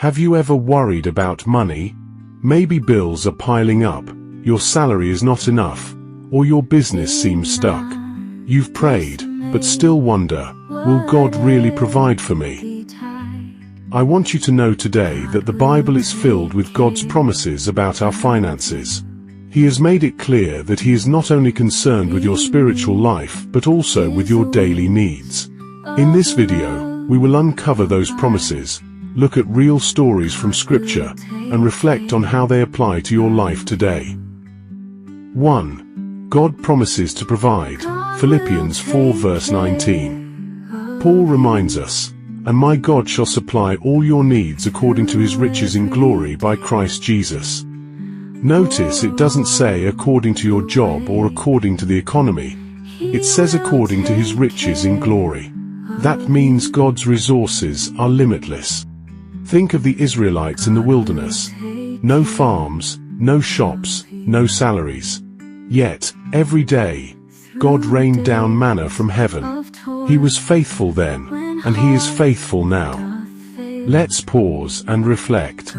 Have you ever worried about money? Maybe bills are piling up, your salary is not enough, or your business seems stuck. You've prayed, but still wonder, will God really provide for me? I want you to know today that the Bible is filled with God's promises about our finances. He has made it clear that He is not only concerned with your spiritual life but also with your daily needs. In this video, we will uncover those promises, look at real stories from Scripture, and reflect on how they apply to your life today. 1. God promises to provide. Philippians 4 verse 19. Paul reminds us, "And my God shall supply all your needs according to His riches in glory by Christ Jesus." Notice it doesn't say according to your job or according to the economy. It says according to His riches in glory. That means God's resources are limitless. Think of the Israelites in the wilderness. No farms, no shops, no salaries. Yet, every day, God rained down manna from heaven. He was faithful then, and He is faithful now. Let's pause and reflect.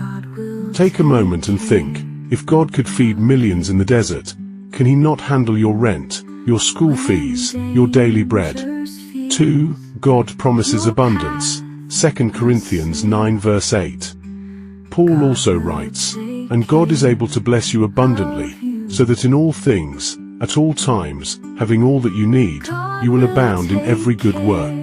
Take a moment and think, if God could feed millions in the desert, can He not handle your rent, your school fees, your daily bread? 2. God promises abundance. 2 Corinthians 9 verse 8. Paul also writes, "And God is able to bless you abundantly, so that in all things, at all times, having all that you need, you will abound in every good work."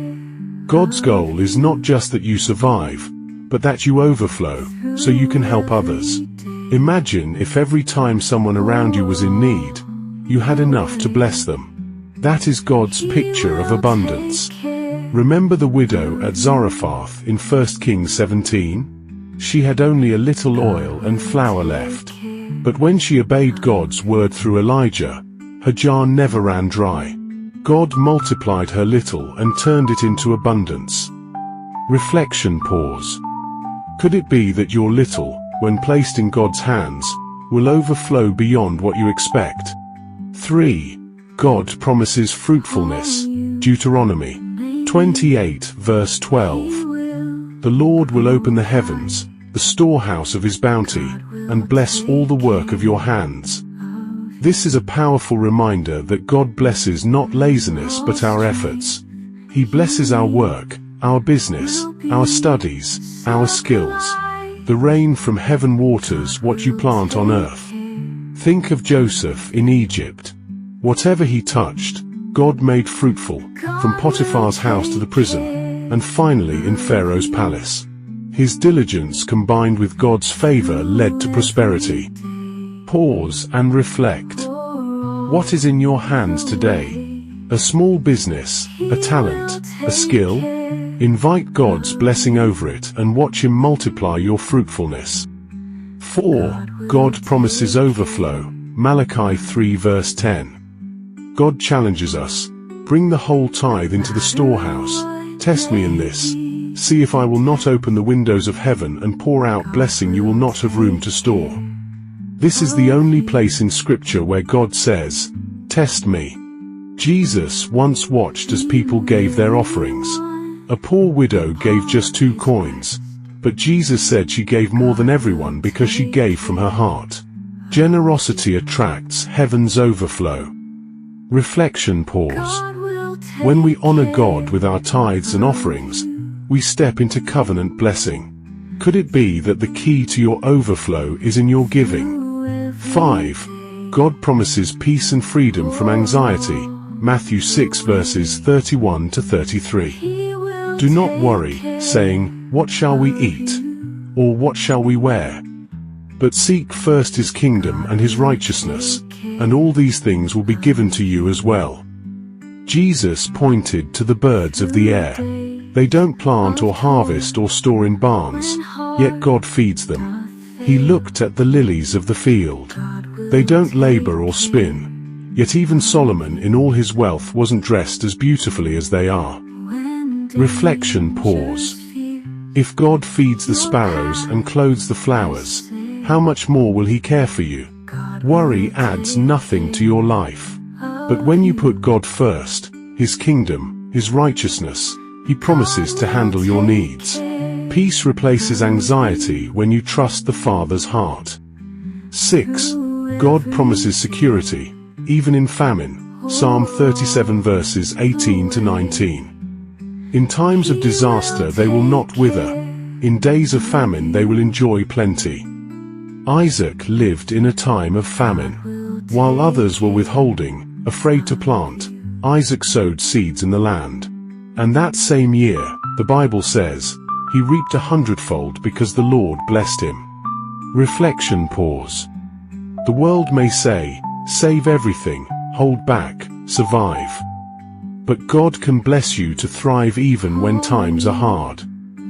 God's goal is not just that you survive, but that you overflow, so you can help others. Imagine if every time someone around you was in need, you had enough to bless them. That is God's picture of abundance. Remember the widow at Zarephath in 1 Kings 17? She had only a little oil and flour left. But when she obeyed God's word through Elijah, her jar never ran dry. God multiplied her little and turned it into abundance. Reflection pause. Could it be that your little, when placed in God's hands, will overflow beyond what you expect? 3. God promises fruitfulness. Deuteronomy 28 verse 12. The Lord will open the heavens, the storehouse of His bounty, and bless all the work of your hands. This is a powerful reminder that God blesses not laziness but our efforts. He blesses our work, our business, our studies, our skills. The rain from heaven waters what you plant on earth. Think of Joseph in Egypt. Whatever he touched, God made fruitful, from Potiphar's house to the prison, and finally in Pharaoh's palace. His diligence combined with God's favor led to prosperity. Pause and reflect. What is in your hands today? A small business, a talent, a skill? Invite God's blessing over it and watch Him multiply your fruitfulness. 4. God promises overflow. Malachi 3 verse 10. God challenges us. Bring the whole tithe into the storehouse. Test me in this. See if I will not open the windows of heaven and pour out blessing you will not have room to store. This is the only place in Scripture where God says, "Test me." Jesus once watched as people gave their offerings. A poor widow gave just 2 coins, but Jesus said she gave more than everyone because she gave from her heart. Generosity attracts heaven's overflow. Reflection pause. When we honor God with our tithes and offerings, we step into covenant blessing. Could it be that the key to your overflow is in your giving? 5. God promises peace and freedom from anxiety. Matthew 6 verses 31 to 33. Do not worry, saying, "What shall we eat?" or "What shall we wear?" But seek first His kingdom and His righteousness, and all these things will be given to you as well. Jesus pointed to the birds of the air. They don't plant or harvest or store in barns, yet God feeds them. He looked at the lilies of the field. They don't labor or spin, yet even Solomon in all his wealth wasn't dressed as beautifully as they are. Reflection pause. If God feeds the sparrows and clothes the flowers, how much more will He care for you? Worry adds nothing to your life. But when you put God first, His kingdom, His righteousness, He promises to handle your needs. Peace replaces anxiety when you trust the Father's heart. 6. God promises security, even in famine. Psalm 37 verses 18 to 19. In times of disaster they will not wither. In days of famine they will enjoy plenty. Isaac lived in a time of famine. While others were withholding, afraid to plant, Isaac sowed seeds in the land. And that same year, the Bible says, he reaped 100-fold because the Lord blessed him. Reflection pause. The world may say, save everything, hold back, survive. But God can bless you to thrive even when times are hard.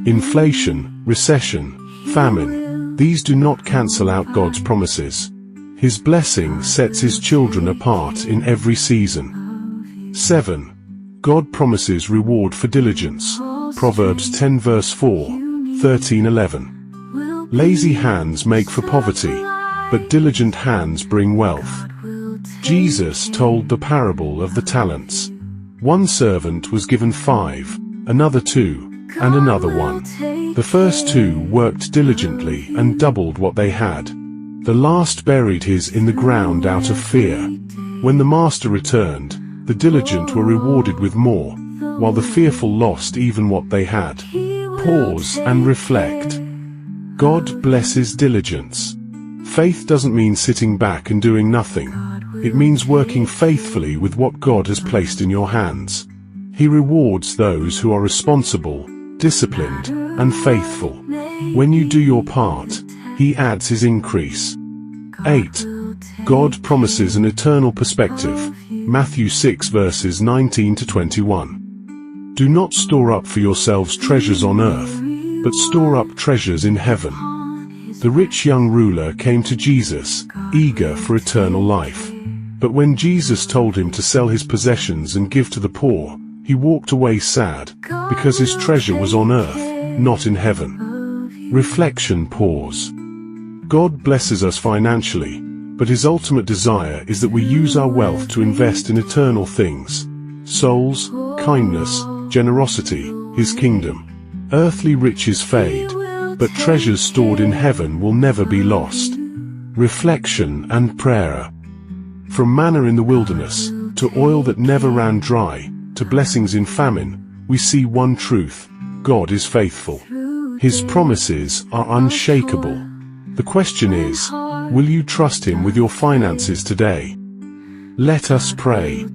Inflation, recession, famine, these do not cancel out God's promises. His blessing sets His children apart in every season. 7. God promises reward for diligence. Proverbs 10 verse 4, 13:11. Lazy hands make for poverty, but diligent hands bring wealth. Jesus told the parable of the talents. One servant was given 5, another 2, and another 1. The first 2 worked diligently and doubled what they had. The last buried his in the ground out of fear. When the master returned, the diligent were rewarded with more, while the fearful lost even what they had. Pause and reflect. God blesses diligence. Faith doesn't mean sitting back and doing nothing. It means working faithfully with what God has placed in your hands. He rewards those who are responsible, disciplined, and faithful. When you do your part, He adds His increase. 8. God promises an eternal perspective. Matthew 6 verses 19 to 21. Do not store up for yourselves treasures on earth, but store up treasures in heaven. The rich young ruler came to Jesus, eager for eternal life. But when Jesus told him to sell his possessions and give to the poor, he walked away sad, because his treasure was on earth, not in heaven. Reflection pause. God blesses us financially, but His ultimate desire is that we use our wealth to invest in eternal things. Souls, kindness, generosity, His kingdom. Earthly riches fade, but treasures stored in heaven will never be lost. Reflection and prayer. From manna in the wilderness, to oil that never ran dry, to blessings in famine, we see one truth: God is faithful. His promises are unshakable. The question is, will you trust Him with your finances today? Let us pray.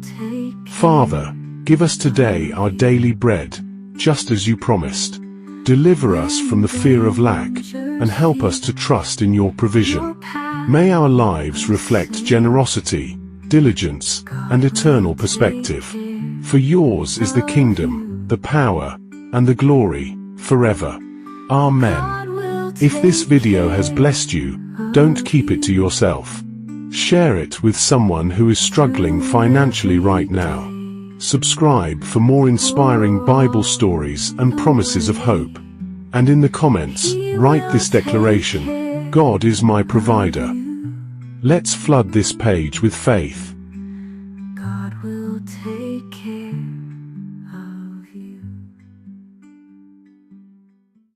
Father, give us today our daily bread, just as you promised. Deliver us from the fear of lack, and help us to trust in your provision. May our lives reflect generosity, diligence, and eternal perspective. For yours is the kingdom, the power, and the glory, forever. Amen. If this video has blessed you, don't keep it to yourself. Share it with someone who is struggling financially right now. Subscribe for more inspiring Bible stories and promises of hope. And in the comments, write this declaration: God is my provider. Let's flood this page with faith.